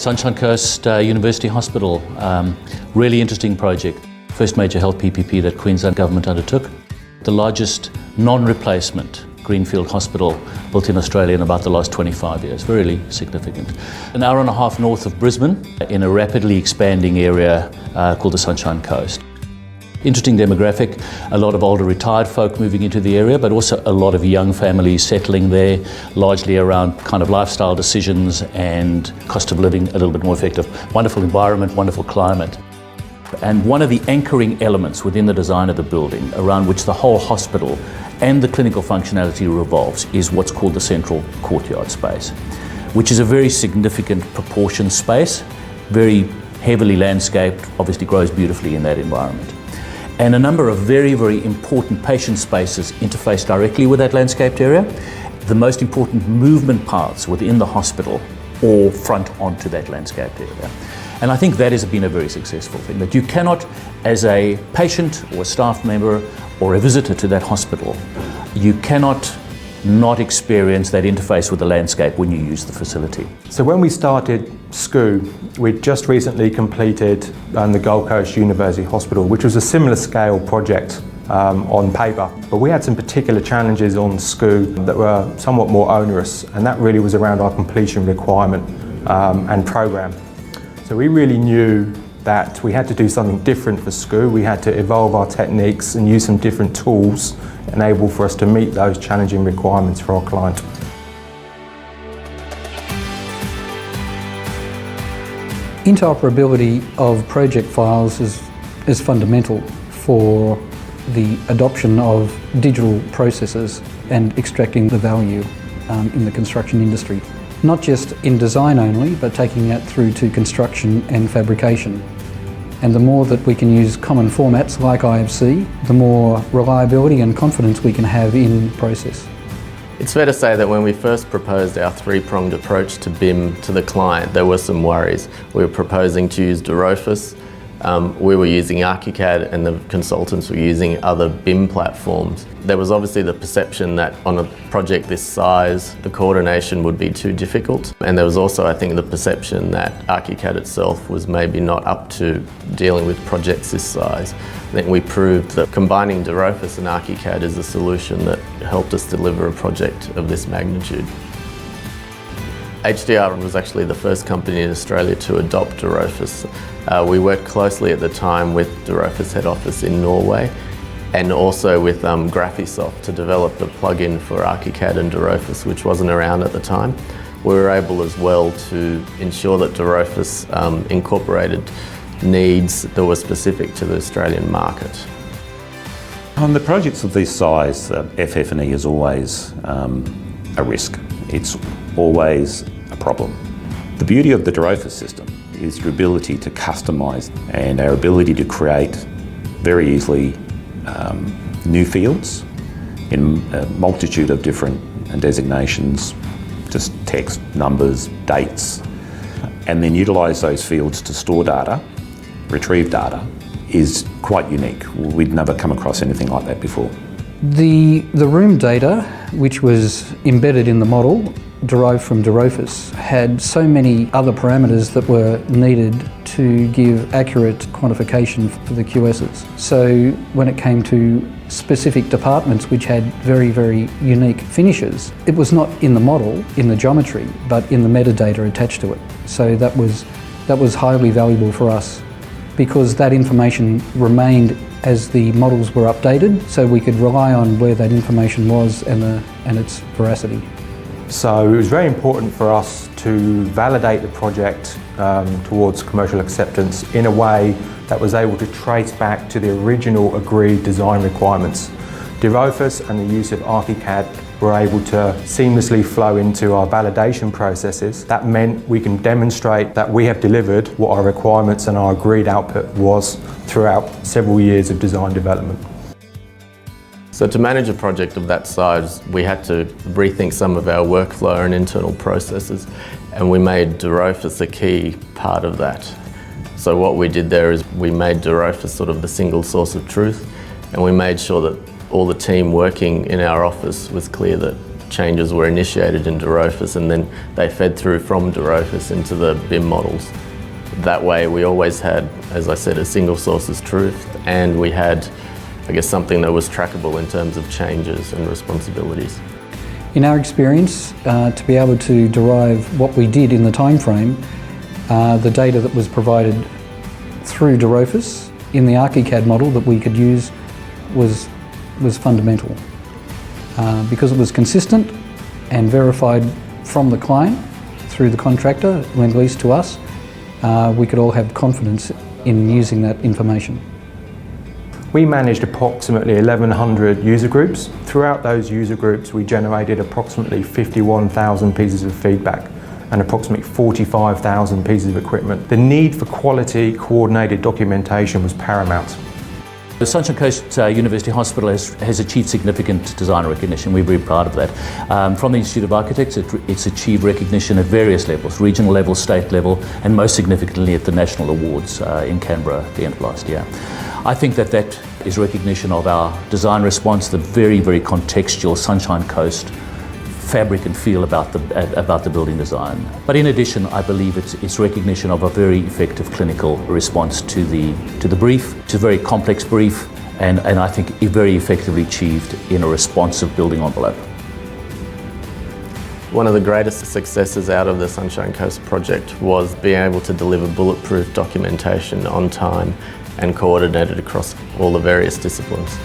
Sunshine Coast University Hospital, really interesting project. First major health PPP that Queensland government undertook. The largest non-replacement greenfield hospital built in Australia in about the last 25 years, really significant. An hour and a half north of Brisbane in a rapidly expanding area called the Sunshine Coast. Interesting demographic, a lot of older retired folk moving into the area, but also a lot of young families settling there, largely around kind of lifestyle decisions and cost of living a little bit more effective. Wonderful environment, wonderful climate. And one of the anchoring elements within the design of the building around which the whole hospital and the clinical functionality revolves is what's called the central courtyard space, which is a very significant proportion space, very heavily landscaped, obviously grows beautifully in that environment. And a number of very, very important patient spaces interface directly with that landscaped area. The most important movement paths within the hospital all front onto that landscaped area. And I think that has been a very successful thing, that you cannot, as a patient or a staff member or a visitor to that hospital, you cannot not experience that interface with the landscape when you use the facility. So when we started SCPUH, we'd just recently completed the Gold Coast University Hospital, which was a similar scale project on paper. But we had some particular challenges on SCPUH that were somewhat more onerous, and that really was around our completion requirement and program. So we really knew that we had to do something different for SCPUH. We had to evolve our techniques and use some different tools enable for us to meet those challenging requirements for our client. Interoperability of project files is fundamental for the adoption of digital processes and extracting the value in the construction industry. Not just in design only, but taking that through to construction and fabrication. And the more that we can use common formats like IFC, the more reliability and confidence we can have in process. It's fair to say that when we first proposed our three-pronged approach to BIM to the client, there were some worries. We were proposing to use dRofus, we were using ArchiCAD, and the consultants were using other BIM platforms. There was obviously the perception that on a project this size, the coordination would be too difficult. And there was also, I think, the perception that ArchiCAD itself was maybe not up to dealing with projects this size. I think we proved that combining dRofus and ArchiCAD is a solution that helped us deliver a project of this magnitude. HDR was actually the first company in Australia to adopt dRofus. We worked closely at the time with dRofus head office in Norway and also with Graphisoft to develop the plugin for ArchiCAD and dRofus, which wasn't around at the time. We were able as well to ensure that dRofus incorporated needs that were specific to the Australian market. On the projects of this size, FF&E is always a risk. It's always a problem. The beauty of the dRofus system is your ability to customise and our ability to create very easily new fields in a multitude of different designations, just text, numbers, dates, and then utilise those fields to store data, retrieve data, is quite unique. We'd never come across anything like that before. The room data, which was embedded in the model, derived from dRofus, had so many other parameters that were needed to give accurate quantification for the QSs. So when it came to specific departments which had very, very unique finishes, it was not in the model, in the geometry, but in the metadata attached to it. So that was highly valuable for us because that information remained as the models were updated, so we could rely on where that information was and its veracity. So it was very important for us to validate the project towards commercial acceptance in a way that was able to trace back to the original agreed design requirements. dRofus and the use of ArchiCAD were able to seamlessly flow into our validation processes. That meant we can demonstrate that we have delivered what our requirements and our agreed output was throughout several years of design development. So to manage a project of that size, we had to rethink some of our workflow and internal processes, and we made dRofus a key part of that. So what we did there is we made dRofus sort of the single source of truth, and we made sure that all the team working in our office was clear that changes were initiated in dRofus and then they fed through from dRofus into the BIM models. That way we always had, as I said, a single source of truth, and we had, I guess, something that was trackable in terms of changes and responsibilities. In our experience, to be able to derive what we did in the time frame, the data that was provided through dRofus in the ArchiCAD model that we could use was fundamental. Because it was consistent and verified from the client through the contractor, Lend-Lease to us, we could all have confidence in using that information. We managed approximately 1,100 user groups. Throughout those user groups, we generated approximately 51,000 pieces of feedback and approximately 45,000 pieces of equipment. The need for quality, coordinated documentation was paramount. The Sunshine Coast University Hospital has achieved significant design recognition. We're very proud of that. From the Institute of Architects, it's achieved recognition at various levels, regional level, state level, and most significantly at the National Awards in Canberra at the end of last year. I think that is recognition of our design response, the very, very contextual Sunshine Coast fabric and feel about the building design. But in addition, I believe it's recognition of a very effective clinical response to the brief. It's a very complex brief, and I think very effectively achieved in a responsive building envelope. One of the greatest successes out of the Sunshine Coast project was being able to deliver bulletproof documentation on time and coordinated across all the various disciplines.